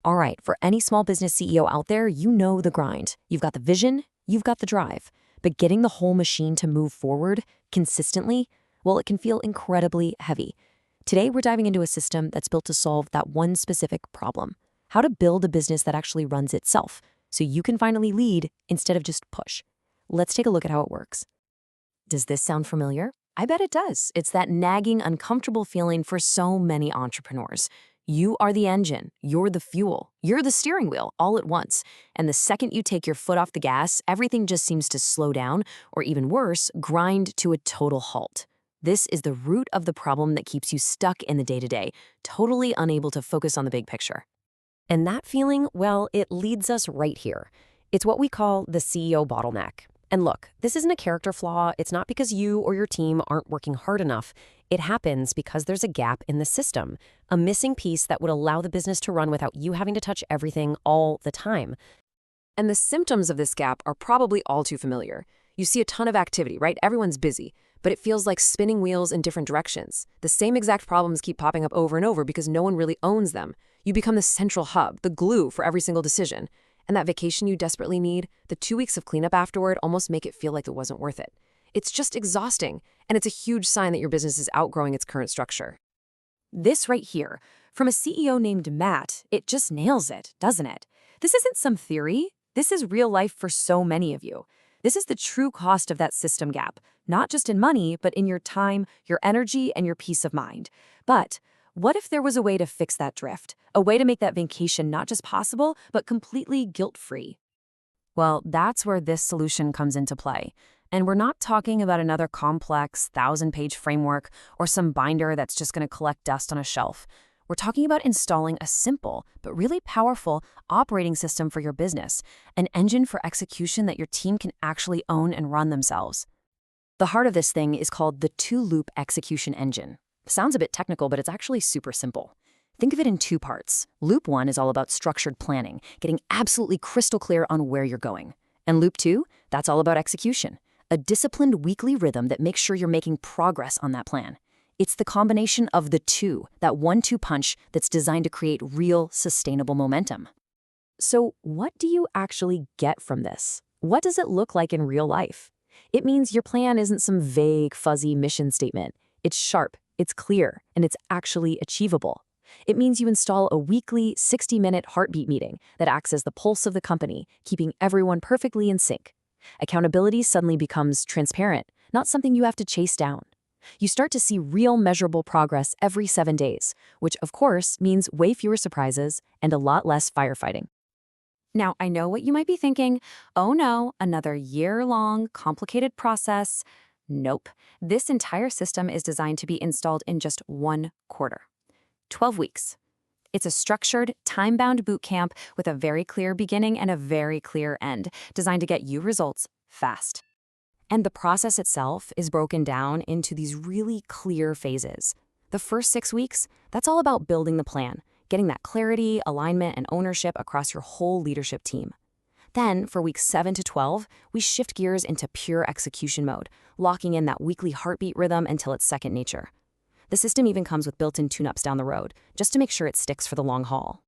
All right, for any small business CEO out there, you know the grind. You've got the vision, you've got the drive. But getting the whole machine to move forward consistently, well, it can feel incredibly heavy. Today, we're diving into a system that's built to solve that one specific problem: how to build a business that actually runs itself, so you can finally lead instead of just push. Let's take a look at how it works. Does this sound familiar? I bet it does. It's that nagging, uncomfortable feeling for so many entrepreneurs. You are the engine, you're the fuel, you're the steering wheel all at once. And the second you take your foot off the gas, everything just seems to slow down, or even worse, grind to a total halt. This is the root of the problem that keeps you stuck in the day-to-day, totally unable to focus on the big picture. And that feeling, well, it leads us right here. It's what we call the CEO bottleneck. And look, this isn't a character flaw. It's not because you or your team aren't working hard enough. It happens because there's a gap in the system, a missing piece that would allow the business to run without you having to touch everything all the time. And the symptoms of this gap are probably all too familiar. You see a ton of activity, right? Everyone's busy, but it feels like spinning wheels in different directions. The same exact problems keep popping up over and over because no one really owns them. You become the central hub, the glue for every single decision. And that vacation you desperately need, the 2 weeks of cleanup afterward, almost make it feel like it wasn't worth it. It's just exhausting, and it's a huge sign that your business is outgrowing its current structure. This right here, from a CEO named Matt, it just nails it, doesn't it? This isn't some theory. This is real life for so many of you. This is the true cost of that system gap, not just in money, but in your time, your energy, and your peace of mind. But what if there was a way to fix that drift? A way to make that vacation not just possible, but completely guilt-free? Well, that's where this solution comes into play. And we're not talking about another complex 1,000-page framework or some binder that's just going to collect dust on a shelf. We're talking about installing a simple but really powerful operating system for your business, an engine for execution that your team can actually own and run themselves. The heart of this thing is called the two-loop execution engine. Sounds a bit technical, but it's actually super simple. Think of it in two parts. Loop 1 is all about structured planning, getting absolutely crystal clear on where you're going. And Loop 2, that's all about execution, a disciplined weekly rhythm that makes sure you're making progress on that plan. It's the combination of the two, that 1-2 punch that's designed to create real, sustainable momentum. So what do you actually get from this? What does it look like in real life? It means your plan isn't some vague, fuzzy mission statement. It's sharp, it's clear, and it's actually achievable. It means you install a weekly 60-minute heartbeat meeting that acts as the pulse of the company, keeping everyone perfectly in sync. Accountability suddenly becomes transparent, not something you have to chase down. You start to see real measurable progress every 7 days, which of course means way fewer surprises and a lot less firefighting. Now, I know what you might be thinking. Oh no, another year-long, complicated process. Nope. This entire system is designed to be installed in just 1 quarter. 12 weeks. It's a structured, time-bound boot camp with a very clear beginning and a very clear end, designed to get you results fast. And the process itself is broken down into these really clear phases. The first 6 weeks, that's all about building the plan, getting that clarity, alignment, and ownership across your whole leadership team. Then, for weeks 7 to 12, we shift gears into pure execution mode, locking in that weekly heartbeat rhythm until it's second nature. The system even comes with built-in tune-ups down the road, just to make sure it sticks for the long haul.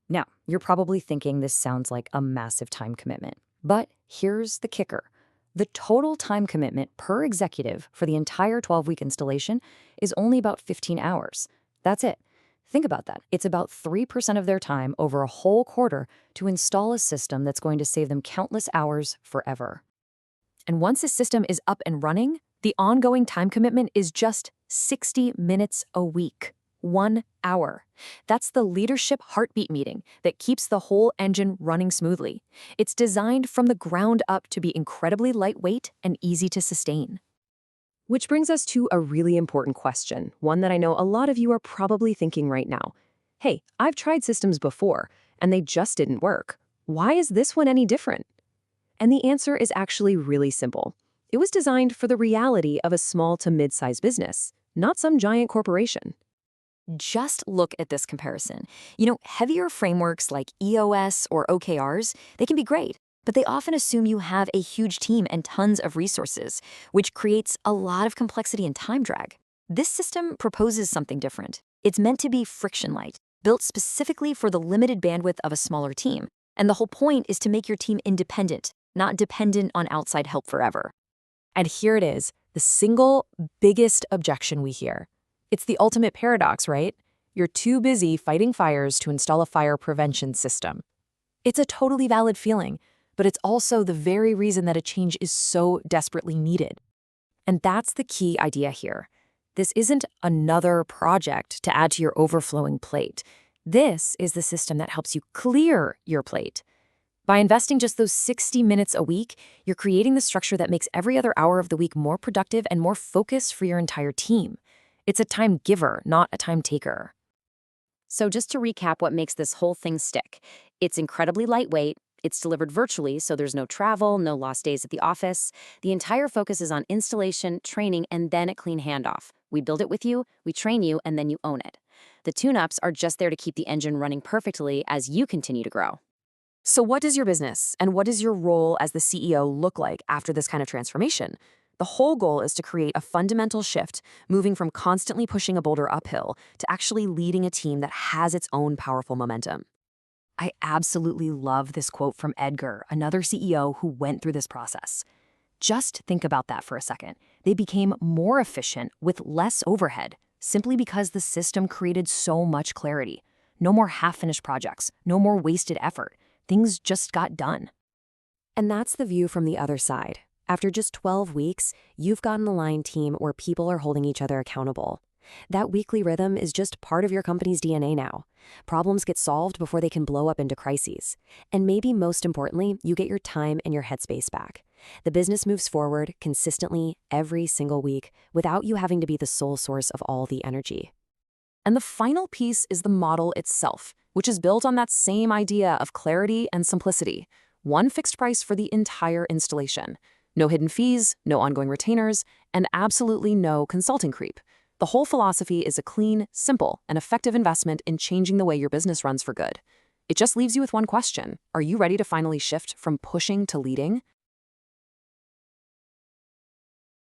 Now, you're probably thinking this sounds like a massive time commitment. But here's the kicker. The total time commitment per executive for the entire 12-week installation is only about 15 hours. That's it. Think about that. It's about 3% of their time over a whole quarter to install a system that's going to save them countless hours forever. And once the system is up and running, the ongoing time commitment is just 60 minutes a week. 1 hour. That's the leadership heartbeat meeting that keeps the whole engine running smoothly. It's designed from the ground up to be incredibly lightweight and easy to sustain. Which brings us to a really important question, one that I know a lot of you are probably thinking right now. Hey, I've tried systems before, and they just didn't work. Why is this one any different? And the answer is actually really simple. It was designed for the reality of a small to mid-sized business, not some giant corporation. Just look at this comparison. Heavier frameworks like EOS or OKRs, they can be great, but they often assume you have a huge team and tons of resources, which creates a lot of complexity and time drag. This system proposes something different. It's meant to be friction light, built specifically for the limited bandwidth of a smaller team. And the whole point is to make your team independent, not dependent on outside help forever. And here it is, the single biggest objection we hear. It's the ultimate paradox, right? You're too busy fighting fires to install a fire prevention system. It's a totally valid feeling, but it's also the very reason that a change is so desperately needed. And that's the key idea here. This isn't another project to add to your overflowing plate. This is the system that helps you clear your plate. By investing just those 60 minutes a week, you're creating the structure that makes every other hour of the week more productive and more focused for your entire team. It's a time giver, not a time taker. So just to recap what makes this whole thing stick, it's incredibly lightweight. It's delivered virtually, so there's no travel, no lost days at the office. The entire focus is on installation, training, and then a clean handoff. We build it with you, we train you, and then you own it. The tune-ups are just there to keep the engine running perfectly as you continue to grow. So what does your business and what does your role as the CEO look like after this kind of transformation? The whole goal is to create a fundamental shift, moving from constantly pushing a boulder uphill to actually leading a team that has its own powerful momentum. I absolutely love this quote from Edgar, another CEO who went through this process. Just think about that for a second. They became more efficient with less overhead, simply because the system created so much clarity. No more half-finished projects, no more wasted effort. Things just got done. And that's the view from the other side. After just 12 weeks, you've got an aligned team where people are holding each other accountable. That weekly rhythm is just part of your company's DNA now. Problems get solved before they can blow up into crises. And maybe most importantly, you get your time and your headspace back. The business moves forward consistently every single week without you having to be the sole source of all the energy. And the final piece is the model itself, which is built on that same idea of clarity and simplicity. One fixed price for the entire installation. No hidden fees, no ongoing retainers, and absolutely no consulting creep. The whole philosophy is a clean, simple, and effective investment in changing the way your business runs for good. It just leaves you with one question. Are you ready to finally shift from pushing to leading?